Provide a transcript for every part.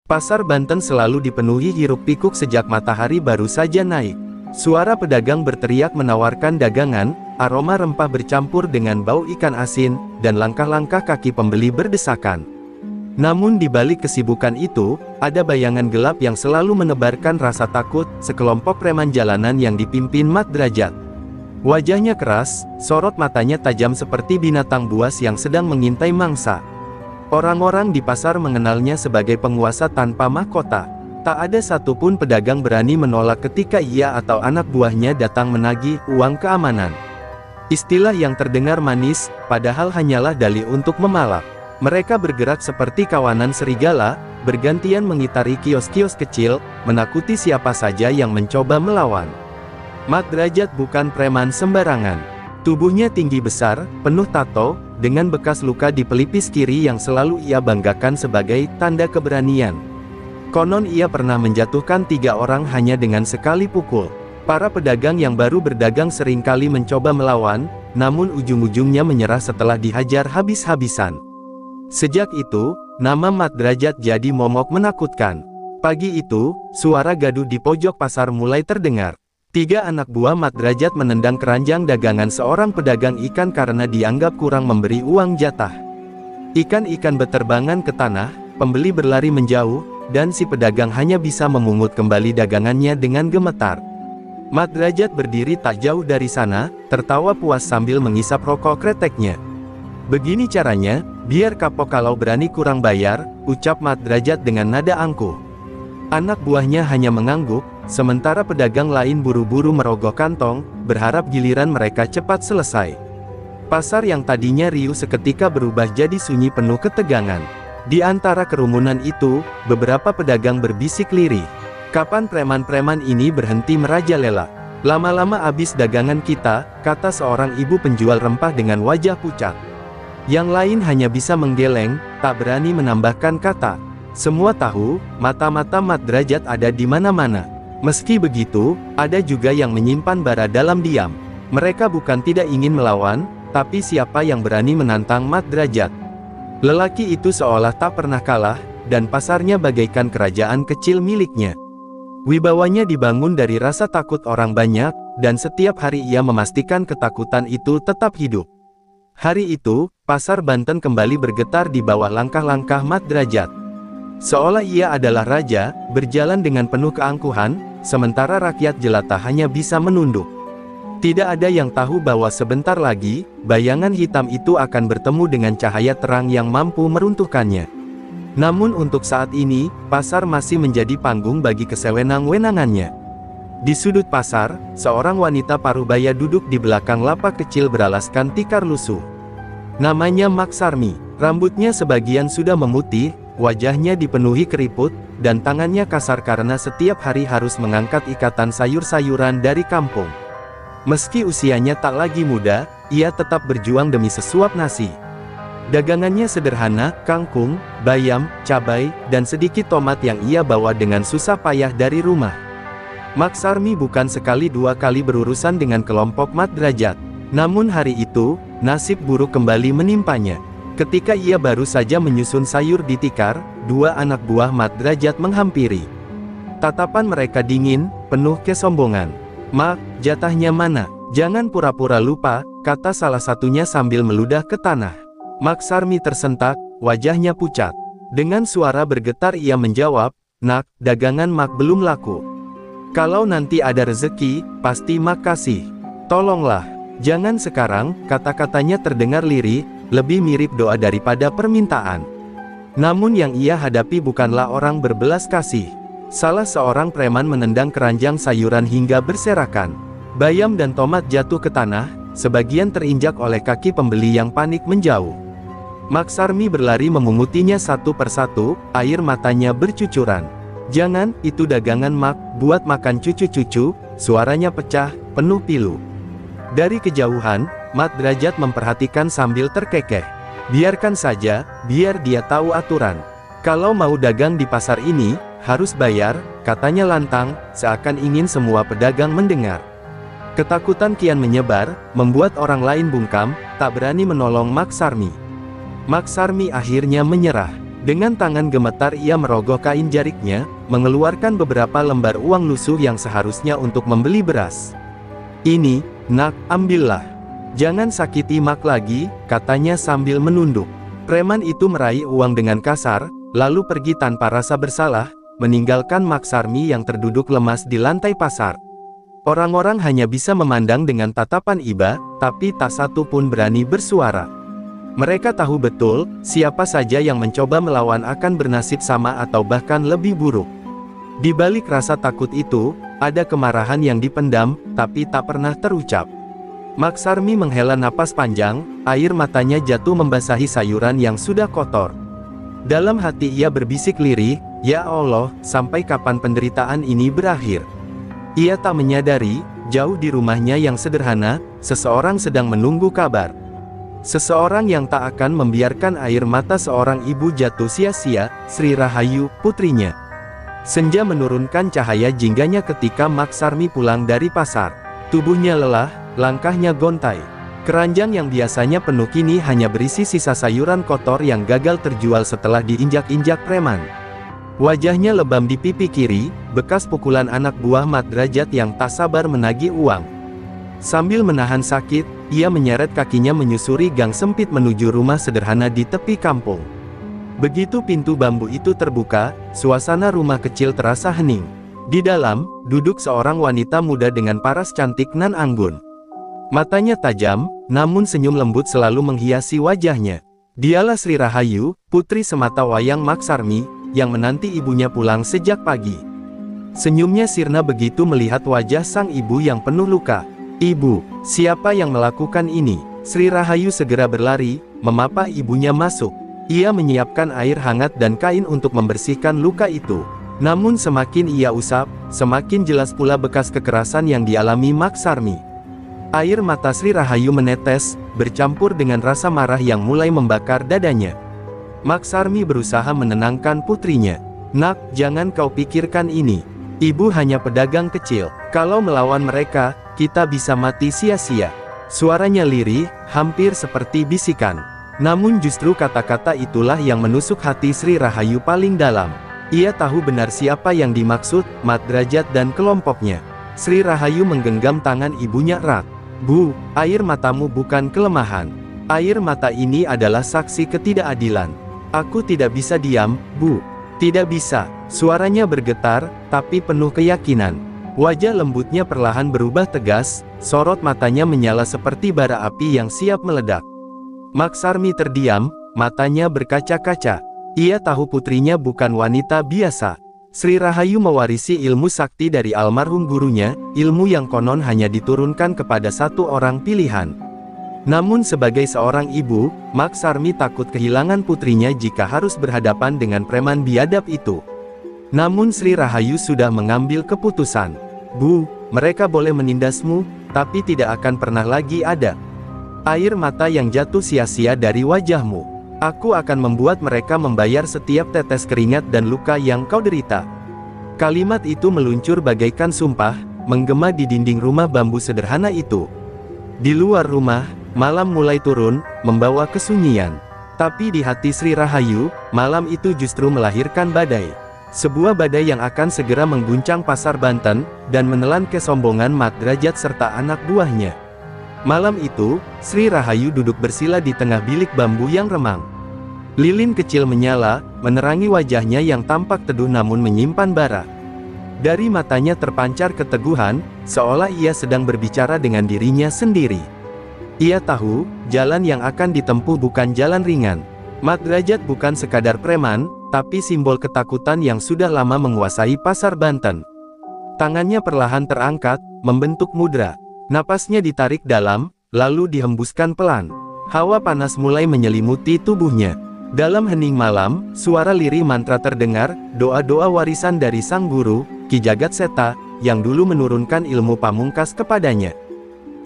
Pasar Banten selalu dipenuhi hiruk-pikuk sejak matahari baru saja naik. Suara pedagang berteriak menawarkan dagangan, aroma rempah bercampur dengan bau ikan asin, dan langkah-langkah kaki pembeli berdesakan. Namun di balik kesibukan itu, ada bayangan gelap yang selalu menebarkan rasa takut, sekelompok preman jalanan yang dipimpin Mat Drajat. Wajahnya keras, sorot matanya tajam seperti binatang buas yang sedang mengintai mangsa. Orang-orang di pasar mengenalnya sebagai penguasa tanpa mahkota. Tak ada satupun pedagang berani menolak ketika ia atau anak buahnya datang menagih uang keamanan. Istilah yang terdengar manis, padahal hanyalah dalih untuk memalak. Mereka bergerak seperti kawanan serigala, bergantian mengitari kios-kios kecil, menakuti siapa saja yang mencoba melawan. Mat Drajat bukan preman sembarangan. Tubuhnya tinggi besar, penuh tato, dengan bekas luka di pelipis kiri yang selalu ia banggakan sebagai tanda keberanian. Konon ia pernah menjatuhkan 3 orang hanya dengan sekali pukul. Para pedagang yang baru berdagang seringkali mencoba melawan, namun ujung-ujungnya menyerah setelah dihajar habis-habisan. Sejak itu, nama Mat Drajat jadi momok menakutkan. Pagi itu, suara gaduh di pojok pasar mulai terdengar. 3 anak buah Mat Drajat menendang keranjang dagangan seorang pedagang ikan karena dianggap kurang memberi uang jatah. Ikan-ikan beterbangan ke tanah, pembeli berlari menjauh, dan si pedagang hanya bisa memungut kembali dagangannya dengan gemetar. Mat Drajat berdiri tak jauh dari sana, tertawa puas sambil menghisap rokok kreteknya. Begini caranya, biar kapok kalau berani kurang bayar, ucap Mat Drajat dengan nada angkuh. Anak buahnya hanya mengangguk, sementara pedagang lain buru-buru merogoh kantong, berharap giliran mereka cepat selesai. Pasar yang tadinya riuh seketika berubah jadi sunyi penuh ketegangan. Di antara kerumunan itu, beberapa pedagang berbisik lirih. Kapan preman-preman ini berhenti merajalela? Lama-lama habis dagangan kita, kata seorang ibu penjual rempah dengan wajah pucat. Yang lain hanya bisa menggeleng, tak berani menambahkan kata. Semua tahu, mata-mata Mat Drajat ada di mana-mana. Meski begitu, ada juga yang menyimpan bara dalam diam. Mereka bukan tidak ingin melawan, tapi siapa yang berani menantang Mat Drajat? Lelaki itu seolah tak pernah kalah, dan pasarnya bagaikan kerajaan kecil miliknya. Wibawanya dibangun dari rasa takut orang banyak, dan setiap hari ia memastikan ketakutan itu tetap hidup. Hari itu, pasar Banten kembali bergetar di bawah langkah-langkah Mat Drajat. Seolah ia adalah raja, berjalan dengan penuh keangkuhan, sementara rakyat jelata hanya bisa menunduk. Tidak ada yang tahu bahwa sebentar lagi, bayangan hitam itu akan bertemu dengan cahaya terang yang mampu meruntuhkannya. Namun untuk saat ini, pasar masih menjadi panggung bagi kesewenang-wenangannya. Di sudut pasar, seorang wanita parubaya duduk di belakang lapak kecil beralaskan tikar lusuh. Namanya Maksarmi, rambutnya sebagian sudah memutih, wajahnya dipenuhi keriput, dan tangannya kasar karena setiap hari harus mengangkat ikatan sayur-sayuran dari kampung. Meski usianya tak lagi muda, ia tetap berjuang demi sesuap nasi. Dagangannya sederhana, kangkung, bayam, cabai, dan sedikit tomat yang ia bawa dengan susah payah dari rumah. Maksarmi bukan sekali 2 kali berurusan dengan kelompok Mat Drajat. Namun hari itu, nasib buruk kembali menimpanya. Ketika ia baru saja menyusun sayur di tikar, 2 anak buah Mat Drajat menghampiri. Tatapan mereka dingin, penuh kesombongan. "Mak, jatahnya mana? Jangan pura-pura lupa," kata salah satunya sambil meludah ke tanah. Maksarmi tersentak, wajahnya pucat. Dengan suara bergetar ia menjawab, "Nak, dagangan Mak belum laku. Kalau nanti ada rezeki, pasti Mak kasih. Tolonglah, jangan sekarang," kata-katanya terdengar lirih, lebih mirip doa daripada permintaan. Namun yang ia hadapi bukanlah orang berbelas kasih. Salah seorang preman menendang keranjang sayuran hingga berserakan. Bayam dan tomat jatuh ke tanah, sebagian terinjak oleh kaki pembeli yang panik menjauh. Maksarmi berlari memungutinya satu persatu, air matanya bercucuran. "Jangan, itu dagangan Mak, buat makan cucu-cucu," suaranya pecah, penuh pilu. Dari kejauhan, Mat Drajat memperhatikan sambil terkekeh. "Biarkan saja, biar dia tahu aturan. Kalau mau dagang di pasar ini, harus bayar," katanya lantang, seakan ingin semua pedagang mendengar. Ketakutan kian menyebar, membuat orang lain bungkam, tak berani menolong Maksarmi. Maksarmi akhirnya menyerah. Dengan tangan gemetar ia merogoh kain jariknya, mengeluarkan beberapa lembar uang lusuh yang seharusnya untuk membeli beras. "Ini, nak, ambillah. Jangan sakiti Mak lagi," katanya sambil menunduk. Preman itu meraih uang dengan kasar, lalu pergi tanpa rasa bersalah, meninggalkan Mak Sarmi yang terduduk lemas di lantai pasar. Orang-orang hanya bisa memandang dengan tatapan iba, tapi tak satu pun berani bersuara. Mereka tahu betul, siapa saja yang mencoba melawan akan bernasib sama atau bahkan lebih buruk. Di balik rasa takut itu, ada kemarahan yang dipendam, tapi tak pernah terucap. Mak Sarmi menghela napas panjang, air matanya jatuh membasahi sayuran yang sudah kotor. Dalam hati ia berbisik lirih, "Ya Allah, sampai kapan penderitaan ini berakhir?" Ia tak menyadari, jauh di rumahnya yang sederhana, seseorang sedang menunggu kabar. Seseorang yang tak akan membiarkan air mata seorang ibu jatuh sia-sia, Sri Rahayu, putrinya. Senja menurunkan cahaya jingganya ketika Mak Sarmi pulang dari pasar. Tubuhnya lelah, langkahnya gontai. Keranjang yang biasanya penuh kini hanya berisi sisa sayuran kotor yang gagal terjual setelah diinjak-injak preman. Wajahnya lebam di pipi kiri, bekas pukulan anak buah Mat Derajat yang tak sabar menagih uang. Sambil menahan sakit, ia menyeret kakinya menyusuri gang sempit menuju rumah sederhana di tepi kampung. Begitu pintu bambu itu terbuka, suasana rumah kecil terasa hening. Di dalam, duduk seorang wanita muda dengan paras cantik nan anggun. Matanya tajam, namun senyum lembut selalu menghiasi wajahnya. Dialah Sri Rahayu, putri semata wayang Mak Sarmi, yang menanti ibunya pulang sejak pagi. Senyumnya sirna begitu melihat wajah sang ibu yang penuh luka. "Ibu, siapa yang melakukan ini?" Sri Rahayu segera berlari, memapa ibunya masuk. Ia menyiapkan air hangat dan kain untuk membersihkan luka itu. Namun semakin ia usap, semakin jelas pula bekas kekerasan yang dialami Mak Sarmi. Air mata Sri Rahayu menetes, bercampur dengan rasa marah yang mulai membakar dadanya. Mak Sarmi berusaha menenangkan putrinya. "Nak, jangan kau pikirkan ini. Ibu hanya pedagang kecil. Kalau melawan mereka, kita bisa mati sia-sia." Suaranya lirih, hampir seperti bisikan. Namun justru kata-kata itulah yang menusuk hati Sri Rahayu paling dalam. Ia tahu benar siapa yang dimaksud, Mat Derajat dan kelompoknya. Sri Rahayu menggenggam tangan ibunya erat. "Bu, air matamu bukan kelemahan. Air mata ini adalah saksi ketidakadilan. Aku tidak bisa diam, Bu. Tidak bisa." Suaranya bergetar, tapi penuh keyakinan. Wajah lembutnya perlahan berubah tegas, sorot matanya menyala seperti bara api yang siap meledak. Mak Sarmi terdiam, matanya berkaca-kaca. Ia tahu putrinya bukan wanita biasa. Sri Rahayu mewarisi ilmu sakti dari almarhum gurunya, ilmu yang konon hanya diturunkan kepada satu orang pilihan. Namun sebagai seorang ibu, Mak Sarmi takut kehilangan putrinya jika harus berhadapan dengan preman biadab itu. Namun Sri Rahayu sudah mengambil keputusan. "Bu, mereka boleh menindasmu, tapi tidak akan pernah lagi ada air mata yang jatuh sia-sia dari wajahmu. Aku akan membuat mereka membayar setiap tetes keringat dan luka yang kau derita." Kalimat itu meluncur bagaikan sumpah, menggema di dinding rumah bambu sederhana itu. Di luar rumah, malam mulai turun, membawa kesunyian. Tapi di hati Sri Rahayu, malam itu justru melahirkan badai. Sebuah badai yang akan segera mengguncang pasar Banten, dan menelan kesombongan Mat Derajat serta anak buahnya. Malam itu, Sri Rahayu duduk bersila di tengah bilik bambu yang remang. Lilin kecil menyala, menerangi wajahnya yang tampak teduh namun menyimpan bara. Dari matanya terpancar keteguhan, seolah ia sedang berbicara dengan dirinya sendiri. Ia tahu, jalan yang akan ditempuh bukan jalan ringan. Mat Derajat bukan sekadar preman, tapi simbol ketakutan yang sudah lama menguasai pasar Banten. Tangannya perlahan terangkat, membentuk mudra. Napasnya ditarik dalam, lalu dihembuskan pelan. Hawa panas mulai menyelimuti tubuhnya. Dalam hening malam, suara lirih mantra terdengar, doa-doa warisan dari sang guru, Ki Jagatseta, yang dulu menurunkan ilmu pamungkas kepadanya.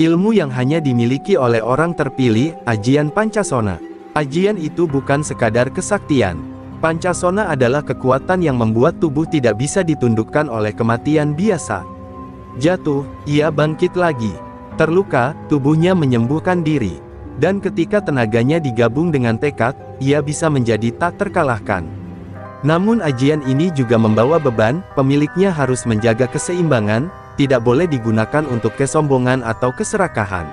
Ilmu yang hanya dimiliki oleh orang terpilih, Ajian Pancasona. Ajian itu bukan sekadar kesaktian. Pancasona adalah kekuatan yang membuat tubuh tidak bisa ditundukkan oleh kematian biasa. Jatuh, ia bangkit lagi. Terluka, tubuhnya menyembuhkan diri. Dan ketika tenaganya digabung dengan tekad, ia bisa menjadi tak terkalahkan. Namun ajian ini juga membawa beban, pemiliknya harus menjaga keseimbangan, tidak boleh digunakan untuk kesombongan atau keserakahan.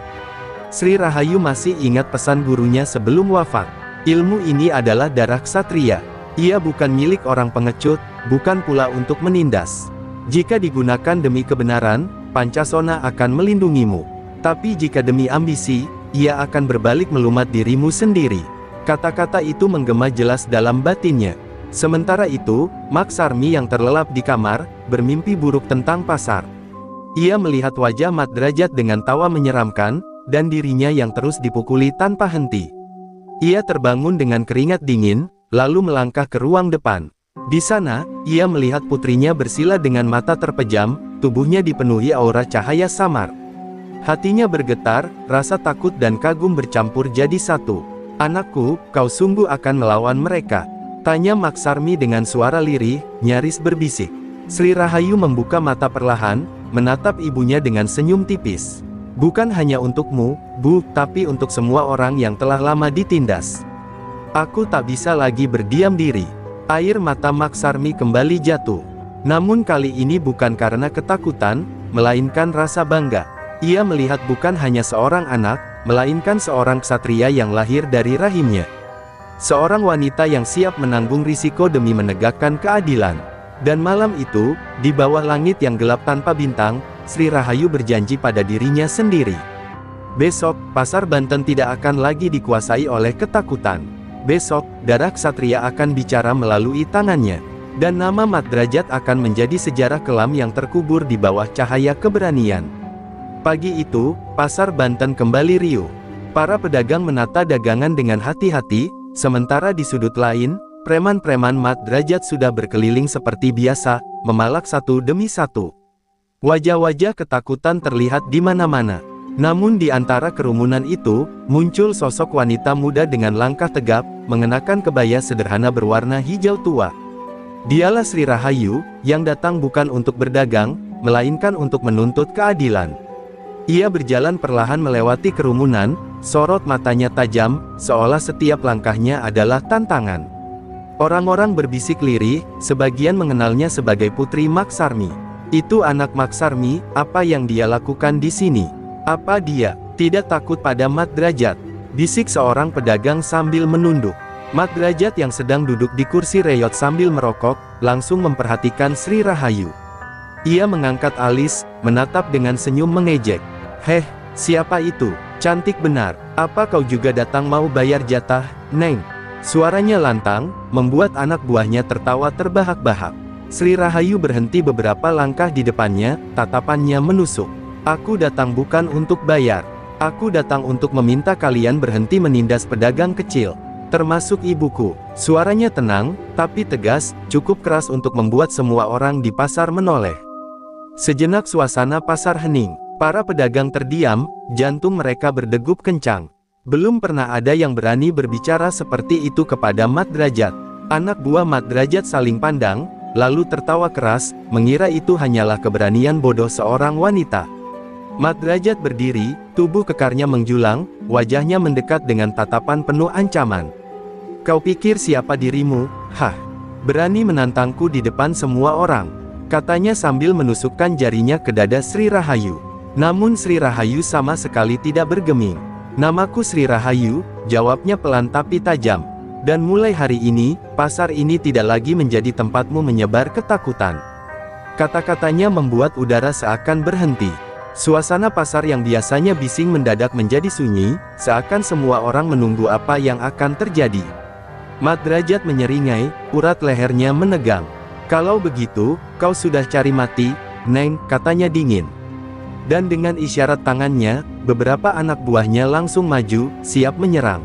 Sri Rahayu masih ingat pesan gurunya sebelum wafat. Ilmu ini adalah darah ksatria. Ia bukan milik orang pengecut, bukan pula untuk menindas. Jika digunakan demi kebenaran, Pancasona akan melindungimu. Tapi jika demi ambisi, ia akan berbalik melumat dirimu sendiri. Kata-kata itu menggema jelas dalam batinnya. Sementara itu, Maksarmi yang terlelap di kamar, bermimpi buruk tentang pasar. Ia melihat wajah Mat Derajat dengan tawa menyeramkan, dan dirinya yang terus dipukuli tanpa henti. Ia terbangun dengan keringat dingin, lalu melangkah ke ruang depan. Di sana, ia melihat putrinya bersila dengan mata terpejam, tubuhnya dipenuhi aura cahaya samar. Hatinya bergetar, rasa takut dan kagum bercampur jadi satu. "Anakku, kau sungguh akan melawan mereka?" tanya Maksarmi dengan suara lirih, nyaris berbisik. Sri Rahayu membuka mata perlahan, menatap ibunya dengan senyum tipis. "Bukan hanya untukmu, Bu, tapi untuk semua orang yang telah lama ditindas. Aku tak bisa lagi berdiam diri." Air mata Maksarmi kembali jatuh. Namun kali ini bukan karena ketakutan, melainkan rasa bangga. Ia melihat bukan hanya seorang anak, melainkan seorang ksatria yang lahir dari rahimnya. Seorang wanita yang siap menanggung risiko demi menegakkan keadilan. Dan malam itu, di bawah langit yang gelap tanpa bintang, Sri Rahayu berjanji pada dirinya sendiri. Besok, pasar Banten tidak akan lagi dikuasai oleh ketakutan. Besok, darah ksatria akan bicara melalui tangannya. Dan nama Mat Derajat akan menjadi sejarah kelam yang terkubur di bawah cahaya keberanian. Pagi itu, pasar Banten kembali riuh. Para pedagang menata dagangan dengan hati-hati, sementara di sudut lain, preman-preman Mat Derajat sudah berkeliling seperti biasa, memalak satu demi satu. Wajah-wajah ketakutan terlihat di mana-mana. Namun di antara kerumunan itu, muncul sosok wanita muda dengan langkah tegap, mengenakan kebaya sederhana berwarna hijau tua. Dialah Sri Rahayu, yang datang bukan untuk berdagang, melainkan untuk menuntut keadilan. Ia berjalan perlahan melewati kerumunan, sorot matanya tajam, seolah setiap langkahnya adalah tantangan. Orang-orang berbisik lirih, sebagian mengenalnya sebagai Putri Maksarmi. "Itu anak Maksarmi, apa yang dia lakukan di sini? Apa dia tidak takut pada Mat Derajat?" bisik seorang pedagang sambil menunduk. Mat Derajat yang sedang duduk di kursi reyot sambil merokok, langsung memperhatikan Sri Rahayu. Ia mengangkat alis, menatap dengan senyum mengejek. "Heh, siapa itu? Cantik benar. Apa kau juga datang mau bayar jatah, Neng?" Suaranya lantang, membuat anak buahnya tertawa terbahak-bahak. Sri Rahayu berhenti beberapa langkah di depannya, tatapannya menusuk. "Aku datang bukan untuk bayar. Aku datang untuk meminta kalian berhenti menindas pedagang kecil, termasuk ibuku." Suaranya tenang, tapi tegas, cukup keras untuk membuat semua orang di pasar menoleh. Sejenak suasana pasar hening. Para pedagang terdiam, jantung mereka berdegup kencang. Belum pernah ada yang berani berbicara seperti itu kepada Mat Derajat. Anak buah Mat Derajat saling pandang, lalu tertawa keras, mengira itu hanyalah keberanian bodoh seorang wanita. Mat Derajat berdiri, tubuh kekarnya menjulang, wajahnya mendekat dengan tatapan penuh ancaman. "Kau pikir siapa dirimu? Hah? Berani menantangku di depan semua orang?" katanya sambil menusukkan jarinya ke dada Sri Rahayu. Namun Sri Rahayu sama sekali tidak bergeming. "Namaku Sri Rahayu," jawabnya pelan tapi tajam. "Dan mulai hari ini, pasar ini tidak lagi menjadi tempatmu menyebar ketakutan." Kata-katanya membuat udara seakan berhenti. Suasana pasar yang biasanya bising mendadak menjadi sunyi, seakan semua orang menunggu apa yang akan terjadi. Mat Derajat menyeringai, urat lehernya menegang. "Kalau begitu, kau sudah cari mati, Neng," katanya dingin. Dan dengan isyarat tangannya, beberapa anak buahnya langsung maju, siap menyerang.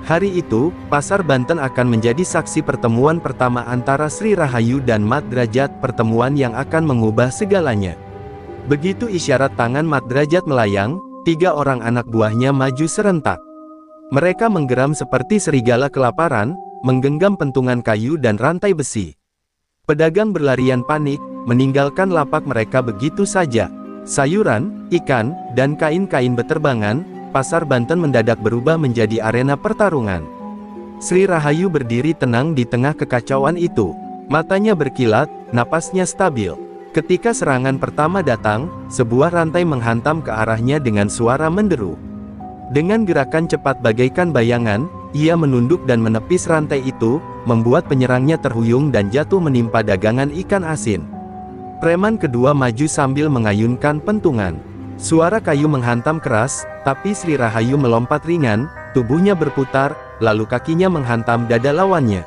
Hari itu, pasar Banten akan menjadi saksi pertemuan pertama antara Sri Rahayu dan Mat Derajat, pertemuan yang akan mengubah segalanya. Begitu isyarat tangan Mat Derajat melayang, 3 orang anak buahnya maju serentak. Mereka menggeram seperti serigala kelaparan, menggenggam pentungan kayu dan rantai besi. Pedagang berlarian panik, meninggalkan lapak mereka begitu saja. Sayuran, ikan, dan kain-kain beterbangan, pasar Banten mendadak berubah menjadi arena pertarungan. Sri Rahayu berdiri tenang di tengah kekacauan itu. Matanya berkilat, napasnya stabil. Ketika serangan pertama datang, sebuah rantai menghantam ke arahnya dengan suara menderu. Dengan gerakan cepat bagaikan bayangan, ia menunduk dan menepis rantai itu, membuat penyerangnya terhuyung dan jatuh menimpa dagangan ikan asin. Preman kedua maju sambil mengayunkan pentungan. Suara kayu menghantam keras, tapi Sri Rahayu melompat ringan, tubuhnya berputar, lalu kakinya menghantam dada lawannya.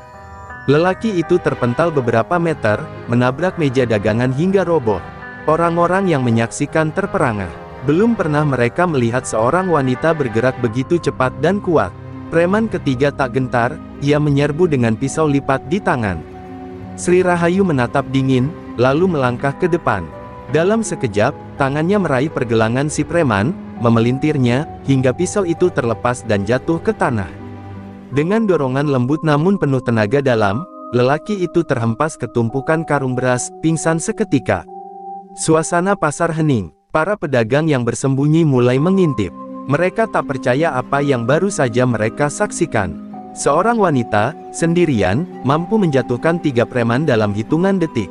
Lelaki itu terpental beberapa meter, menabrak meja dagangan hingga roboh. Orang-orang yang menyaksikan terperangah. Belum pernah mereka melihat seorang wanita bergerak begitu cepat dan kuat. Preman ketiga tak gentar, ia menyerbu dengan pisau lipat di tangan. Sri Rahayu menatap dingin, lalu melangkah ke depan. Dalam sekejap, tangannya meraih pergelangan si preman, memelintirnya, hingga pisau itu terlepas dan jatuh ke tanah. Dengan dorongan lembut namun penuh tenaga dalam, lelaki itu terhempas ke tumpukan karung beras, pingsan seketika. Suasana pasar hening. Para pedagang yang bersembunyi mulai mengintip. Mereka tak percaya apa yang baru saja mereka saksikan. Seorang wanita, sendirian, mampu menjatuhkan 3 preman dalam hitungan detik.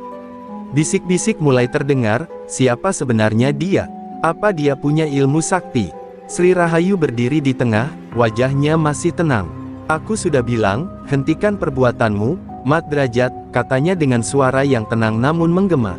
Bisik-bisik mulai terdengar, siapa sebenarnya dia? Apa dia punya ilmu sakti? Sri Rahayu berdiri di tengah, wajahnya masih tenang. Aku sudah bilang, hentikan perbuatanmu, Mat Derajat, katanya dengan suara yang tenang namun menggema.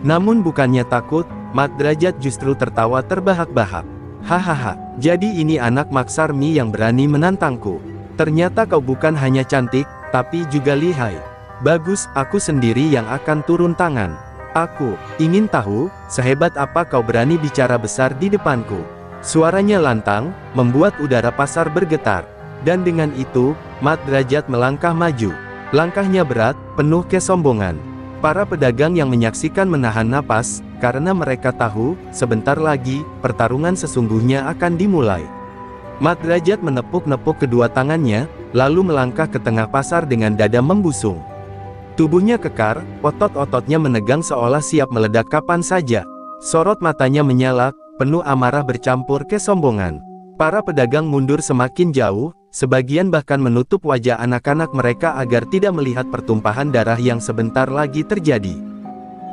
Namun bukannya takut, Mat Derajat justru tertawa terbahak-bahak. Hahaha, jadi ini anak Maksarmi yang berani menantangku. Ternyata kau bukan hanya cantik, tapi juga lihai. Bagus, aku sendiri yang akan turun tangan. Aku ingin tahu, sehebat apa kau berani bicara besar di depanku. Suaranya lantang, membuat udara pasar bergetar. Dan dengan itu, Mat Derajat melangkah maju. Langkahnya berat, penuh kesombongan. Para pedagang yang menyaksikan menahan napas, karena mereka tahu, sebentar lagi, pertarungan sesungguhnya akan dimulai. Mat Derajat menepuk-nepuk kedua tangannya, lalu melangkah ke tengah pasar dengan dada membusung. Tubuhnya kekar, otot-ototnya menegang seolah siap meledak kapan saja. Sorot matanya menyala, penuh amarah bercampur kesombongan. Para pedagang mundur semakin jauh, sebagian bahkan menutup wajah anak-anak mereka agar tidak melihat pertumpahan darah yang sebentar lagi terjadi.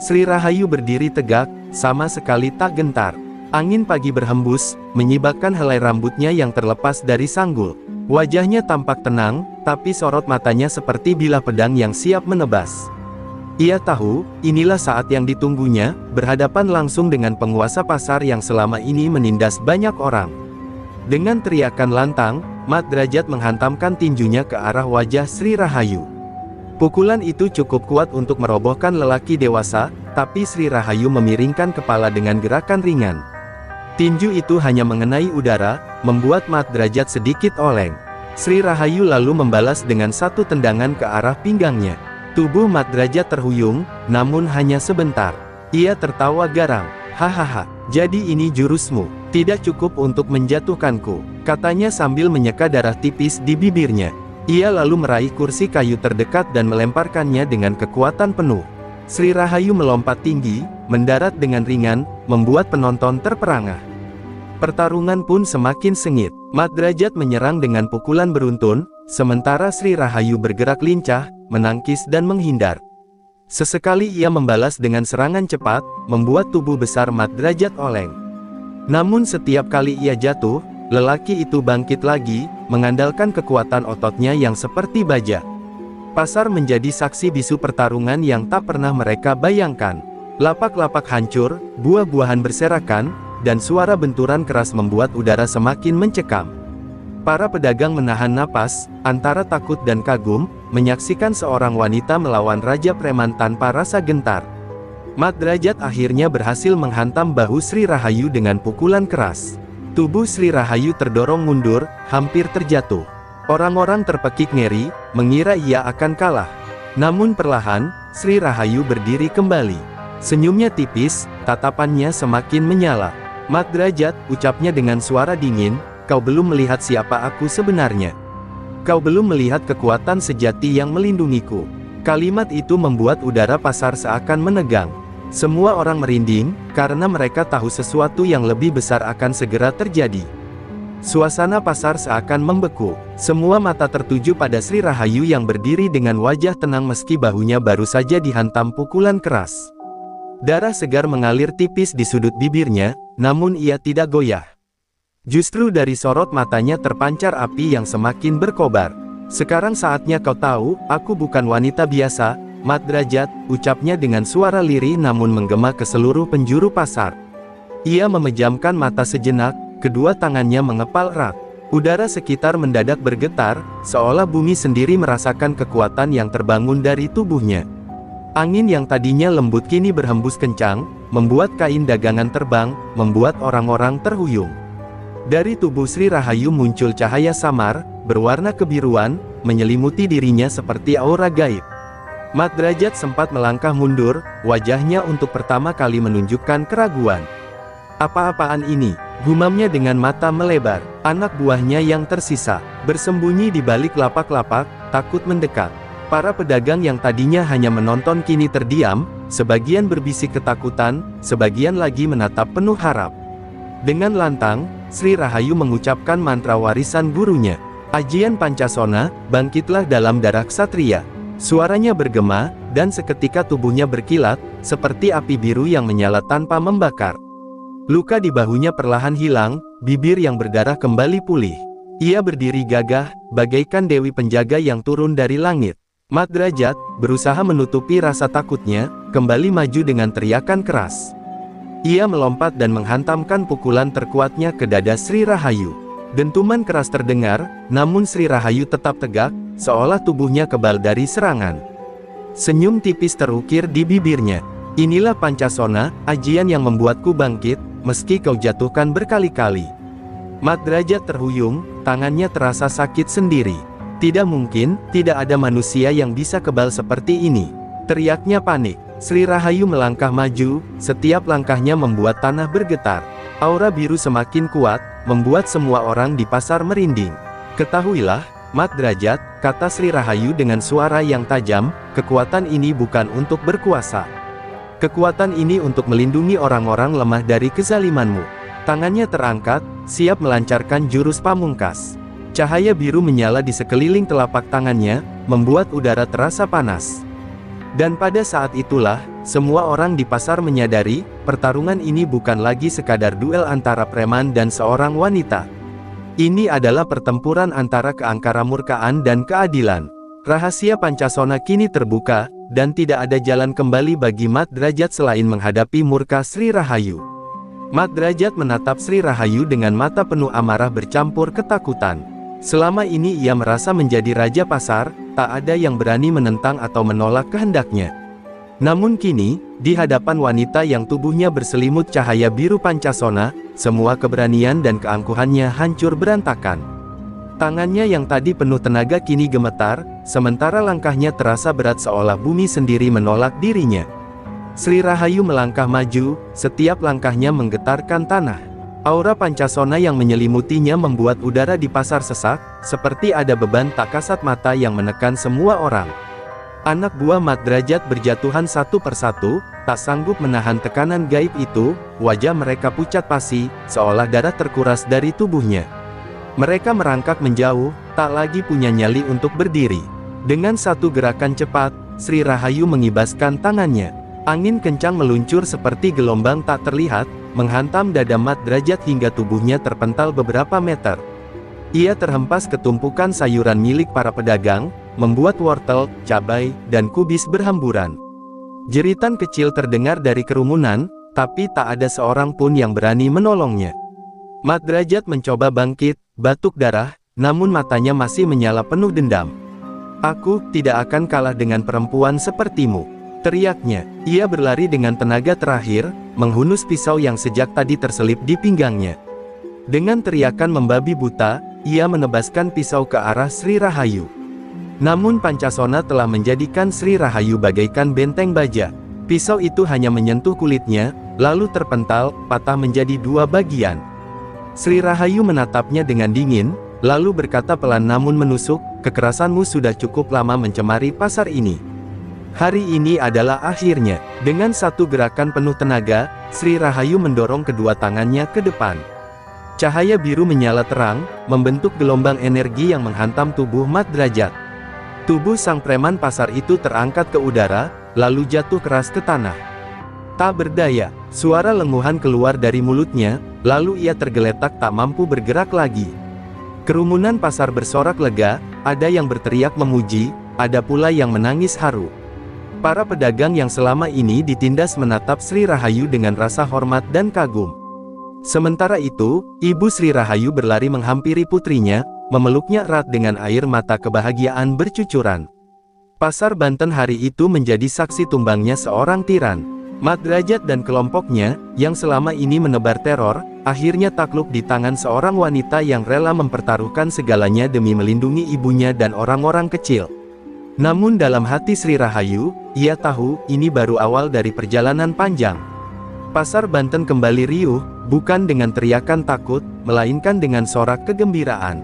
Sri Rahayu berdiri tegak, sama sekali tak gentar. Angin pagi berhembus, menyibakkan helai rambutnya yang terlepas dari sanggul. Wajahnya tampak tenang, tapi sorot matanya seperti bilah pedang yang siap menebas. Ia tahu, inilah saat yang ditunggunya, berhadapan langsung dengan penguasa pasar yang selama ini menindas banyak orang. Dengan teriakan lantang, Mat Derajat menghantamkan tinjunya ke arah wajah Sri Rahayu. Pukulan itu cukup kuat untuk merobohkan lelaki dewasa, tapi Sri Rahayu memiringkan kepala dengan gerakan ringan. Tinju itu hanya mengenai udara, membuat Mat Derajat sedikit oleng. Sri Rahayu lalu membalas dengan satu tendangan ke arah pinggangnya. Tubuh Mat Derajat terhuyung, namun hanya sebentar. Ia tertawa garang. Hahaha, jadi ini jurusmu. Tidak cukup untuk menjatuhkanku, katanya sambil menyeka darah tipis di bibirnya. Ia lalu meraih kursi kayu terdekat dan melemparkannya dengan kekuatan penuh. Sri Rahayu melompat tinggi, mendarat dengan ringan, membuat penonton terperangah. Pertarungan pun semakin sengit. Mat Derajat menyerang dengan pukulan beruntun, sementara Sri Rahayu bergerak lincah, menangkis dan menghindar. Sesekali ia membalas dengan serangan cepat, membuat tubuh besar Mat Derajat oleng. Namun setiap kali ia jatuh, lelaki itu bangkit lagi, mengandalkan kekuatan ototnya yang seperti baja. Pasar menjadi saksi bisu pertarungan yang tak pernah mereka bayangkan. Lapak-lapak hancur, buah-buahan berserakan, dan suara benturan keras membuat udara semakin mencekam. Para pedagang menahan napas, antara takut dan kagum, menyaksikan seorang wanita melawan Raja Preman tanpa rasa gentar. Mat Derajat akhirnya berhasil menghantam bahu Sri Rahayu dengan pukulan keras. Tubuh Sri Rahayu terdorong mundur, hampir terjatuh. Orang-orang terpekik ngeri, mengira ia akan kalah. Namun perlahan, Sri Rahayu berdiri kembali. Senyumnya tipis, tatapannya semakin menyala. Mat Derajat, ucapnya dengan suara dingin, kau belum melihat siapa aku sebenarnya. Kau belum melihat kekuatan sejati yang melindungiku. Kalimat itu membuat udara pasar seakan menegang. Semua orang merinding, karena mereka tahu sesuatu yang lebih besar akan segera terjadi. Suasana pasar seakan membeku. Semua mata tertuju pada Sri Rahayu yang berdiri dengan wajah tenang meski bahunya baru saja dihantam pukulan keras. Darah segar mengalir tipis di sudut bibirnya, namun ia tidak goyah. Justru dari sorot matanya terpancar api yang semakin berkobar. "Sekarang saatnya kau tahu, aku bukan wanita biasa, Mat Derajat," ucapnya dengan suara lirih namun menggema ke seluruh penjuru pasar. Ia memejamkan mata sejenak, kedua tangannya mengepal erat. Udara sekitar mendadak bergetar, seolah bumi sendiri merasakan kekuatan yang terbangun dari tubuhnya. Angin yang tadinya lembut kini berhembus kencang, membuat kain dagangan terbang, membuat orang-orang terhuyung. Dari tubuh Sri Rahayu muncul cahaya samar, berwarna kebiruan, menyelimuti dirinya seperti aura gaib. Mat Derajat sempat melangkah mundur, wajahnya untuk pertama kali menunjukkan keraguan. "Apa-apaan ini?" gumamnya dengan mata melebar. Anak buahnya yang tersisa, bersembunyi di balik lapak-lapak, takut mendekat. Para pedagang yang tadinya hanya menonton kini terdiam, sebagian berbisik ketakutan, sebagian lagi menatap penuh harap. Dengan lantang, Sri Rahayu mengucapkan mantra warisan gurunya. "Ajian Pancasona, bangkitlah dalam darah ksatria." Suaranya bergema, dan seketika tubuhnya berkilat, seperti api biru yang menyala tanpa membakar. Luka di bahunya perlahan hilang, bibir yang berdarah kembali pulih. Ia berdiri gagah, bagaikan dewi penjaga yang turun dari langit. Mat Derajat berusaha menutupi rasa takutnya, kembali maju dengan teriakan keras. Ia melompat dan menghantamkan pukulan terkuatnya ke dada Sri Rahayu. Dentuman keras terdengar, namun Sri Rahayu tetap tegak, seolah tubuhnya kebal dari serangan. Senyum tipis terukir di bibirnya. "Inilah Pancasona, ajian yang membuatku bangkit, meski kau jatuhkan berkali-kali." Mat Derajat terhuyung, tangannya terasa sakit sendiri. "Tidak mungkin, tidak ada manusia yang bisa kebal seperti ini," teriaknya panik. Sri Rahayu melangkah maju, setiap langkahnya membuat tanah bergetar. Aura biru semakin kuat, membuat semua orang di pasar merinding. "Ketahuilah, Mat Derajat," kata Sri Rahayu dengan suara yang tajam, "kekuatan ini bukan untuk berkuasa. Kekuatan ini untuk melindungi orang-orang lemah dari kezalimanmu." Tangannya terangkat, siap melancarkan jurus pamungkas. Cahaya biru menyala di sekeliling telapak tangannya, membuat udara terasa panas. Dan pada saat itulah, semua orang di pasar menyadari, pertarungan ini bukan lagi sekadar duel antara preman dan seorang wanita. Ini adalah pertempuran antara keangkaramurkaan dan keadilan. Rahasia Pancasona kini terbuka, dan tidak ada jalan kembali bagi Mat Derajat selain menghadapi murka Sri Rahayu. Mat Derajat menatap Sri Rahayu dengan mata penuh amarah bercampur ketakutan. Selama ini ia merasa menjadi raja pasar, tak ada yang berani menentang atau menolak kehendaknya. Namun kini, di hadapan wanita yang tubuhnya berselimut cahaya biru Pancasona, semua keberanian dan keangkuhannya hancur berantakan. Tangannya yang tadi penuh tenaga kini gemetar, sementara langkahnya terasa berat seolah bumi sendiri menolak dirinya. Sri Rahayu melangkah maju, setiap langkahnya menggetarkan tanah. Aura Pancasona yang menyelimutinya membuat udara di pasar sesak, seperti ada beban tak kasat mata yang menekan semua orang. Anak buah Mat Derajat berjatuhan satu persatu, tak sanggup menahan tekanan gaib itu, wajah mereka pucat pasi, seolah darah terkuras dari tubuhnya. Mereka merangkak menjauh, tak lagi punya nyali untuk berdiri. Dengan satu gerakan cepat, Sri Rahayu mengibaskan tangannya. Angin kencang meluncur seperti gelombang tak terlihat, menghantam dada Mat Derajat hingga tubuhnya terpental beberapa meter. Ia terhempas ke tumpukan sayuran milik para pedagang, membuat wortel, cabai, dan kubis berhamburan. Jeritan kecil terdengar dari kerumunan, tapi tak ada seorang pun yang berani menolongnya. Mat Derajat mencoba bangkit, batuk darah, namun matanya masih menyala penuh dendam. "Aku tidak akan kalah dengan perempuan sepertimu," teriaknya. Ia berlari dengan tenaga terakhir, menghunus pisau yang sejak tadi terselip di pinggangnya. Dengan teriakan membabi buta, ia menebaskan pisau ke arah Sri Rahayu. Namun Pancasona telah menjadikan Sri Rahayu bagaikan benteng baja. Pisau itu hanya menyentuh kulitnya, lalu terpental, patah menjadi dua bagian. Sri Rahayu menatapnya dengan dingin, lalu berkata pelan namun menusuk, "Kekerasanmu sudah cukup lama mencemari pasar ini. Hari ini adalah akhirnya." Dengan satu gerakan penuh tenaga, Sri Rahayu mendorong kedua tangannya ke depan. Cahaya biru menyala terang, membentuk gelombang energi yang menghantam tubuh Mat Derajat. Tubuh sang preman pasar itu terangkat ke udara, lalu jatuh keras ke tanah. Tak berdaya, suara lenguhan keluar dari mulutnya, lalu ia tergeletak tak mampu bergerak lagi. Kerumunan pasar bersorak lega, ada yang berteriak memuji, ada pula yang menangis haru. Para pedagang yang selama ini ditindas menatap Sri Rahayu dengan rasa hormat dan kagum. Sementara itu, Ibu Sri Rahayu berlari menghampiri putrinya, memeluknya erat dengan air mata kebahagiaan bercucuran. Pasar Banten hari itu menjadi saksi tumbangnya seorang tiran. Mat Derajat dan kelompoknya, yang selama ini menebar teror, akhirnya takluk di tangan seorang wanita yang rela mempertaruhkan segalanya demi melindungi ibunya dan orang-orang kecil. Namun dalam hati Sri Rahayu, ia tahu, ini baru awal dari perjalanan panjang. Pasar Banten kembali riuh, bukan dengan teriakan takut, melainkan dengan sorak kegembiraan.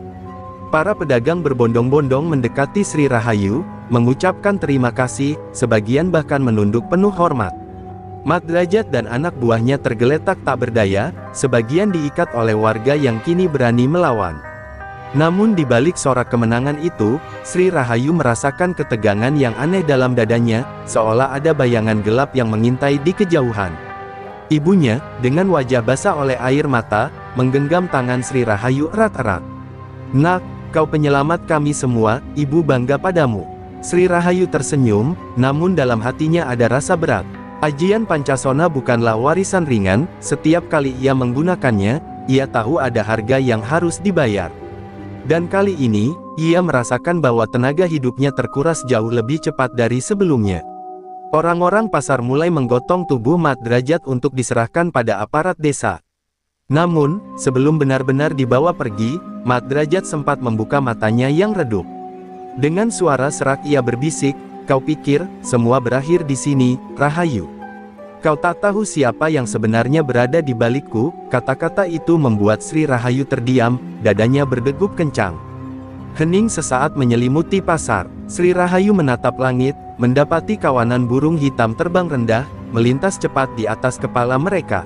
Para pedagang berbondong-bondong mendekati Sri Rahayu, mengucapkan terima kasih, sebagian bahkan menunduk penuh hormat. Mat Derajat dan anak buahnya tergeletak tak berdaya, sebagian diikat oleh warga yang kini berani melawan. Namun di balik sorak kemenangan itu, Sri Rahayu merasakan ketegangan yang aneh dalam dadanya, seolah ada bayangan gelap yang mengintai di kejauhan. Ibunya, dengan wajah basah oleh air mata, menggenggam tangan Sri Rahayu erat-erat. "Nak, kau penyelamat kami semua, ibu bangga padamu." Sri Rahayu tersenyum, namun dalam hatinya ada rasa berat. Ajian Pancasona bukanlah warisan ringan, setiap kali ia menggunakannya, ia tahu ada harga yang harus dibayar. Dan kali ini, ia merasakan bahwa tenaga hidupnya terkuras jauh lebih cepat dari sebelumnya. Orang-orang pasar mulai menggotong tubuh Mat Derajat untuk diserahkan pada aparat desa. Namun, sebelum benar-benar dibawa pergi, Mat Derajat sempat membuka matanya yang redup. Dengan suara serak ia berbisik, "Kau pikir, semua berakhir di sini, Rahayu? Kau tak tahu siapa yang sebenarnya berada di balikku." Kata-kata itu membuat Sri Rahayu terdiam, dadanya berdegup kencang. Hening sesaat menyelimuti pasar. Sri Rahayu menatap langit, mendapati kawanan burung hitam terbang rendah, melintas cepat di atas kepala mereka.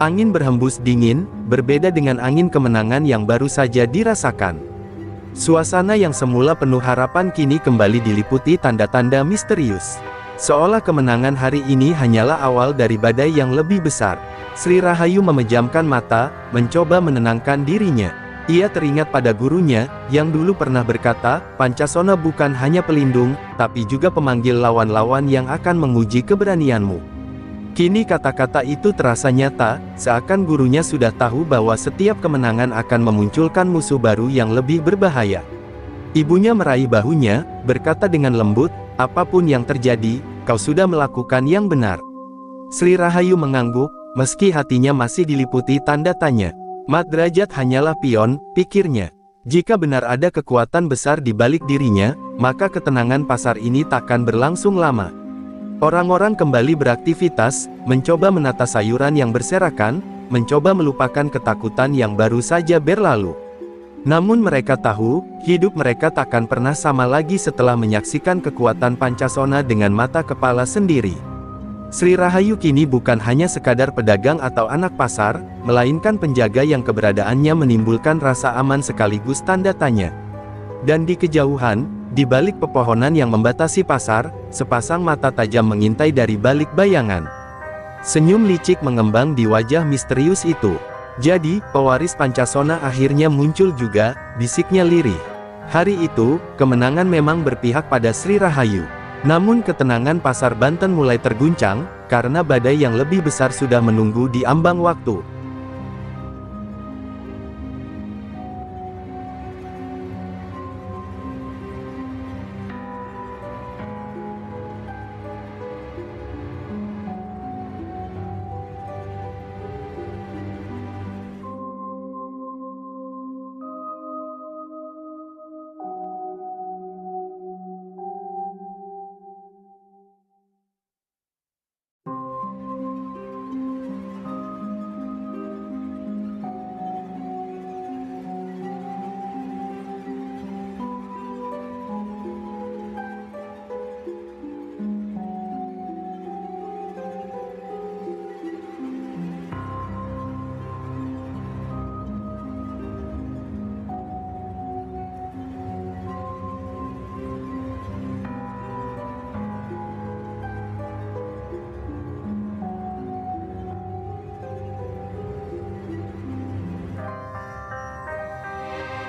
Angin berhembus dingin, berbeda dengan angin kemenangan yang baru saja dirasakan. Suasana yang semula penuh harapan kini kembali diliputi tanda-tanda misterius. Seolah kemenangan hari ini hanyalah awal dari badai yang lebih besar. Sri Rahayu memejamkan mata, mencoba menenangkan dirinya. Ia teringat pada gurunya, yang dulu pernah berkata, Pancasona bukan hanya pelindung, tapi juga pemanggil lawan-lawan yang akan menguji keberanianmu. Kini kata-kata itu terasa nyata, seakan gurunya sudah tahu bahwa setiap kemenangan akan memunculkan musuh baru yang lebih berbahaya. Ibunya meraih bahunya, berkata dengan lembut, "Apapun yang terjadi, kau sudah melakukan yang benar." Sri Rahayu mengangguk, meski hatinya masih diliputi tanda tanya. Mat Derajat hanyalah pion, pikirnya. Jika benar ada kekuatan besar di balik dirinya, maka ketenangan pasar ini takkan berlangsung lama. Orang-orang kembali beraktivitas, mencoba menata sayuran yang berserakan, mencoba melupakan ketakutan yang baru saja berlalu. Namun mereka tahu, hidup mereka takkan pernah sama lagi setelah menyaksikan kekuatan Pancasona dengan mata kepala sendiri. Sri Rahayu kini bukan hanya sekadar pedagang atau anak pasar, melainkan penjaga yang keberadaannya menimbulkan rasa aman sekaligus tanda tanya. Dan di kejauhan, di balik pepohonan yang membatasi pasar, sepasang mata tajam mengintai dari balik bayangan. Senyum licik mengembang di wajah misterius itu. "Jadi, pewaris Pancasona akhirnya muncul juga," bisiknya lirih. Hari itu, kemenangan memang berpihak pada Sri Rahayu. Namun ketenangan pasar Banten mulai terguncang, karena badai yang lebih besar sudah menunggu di ambang waktu.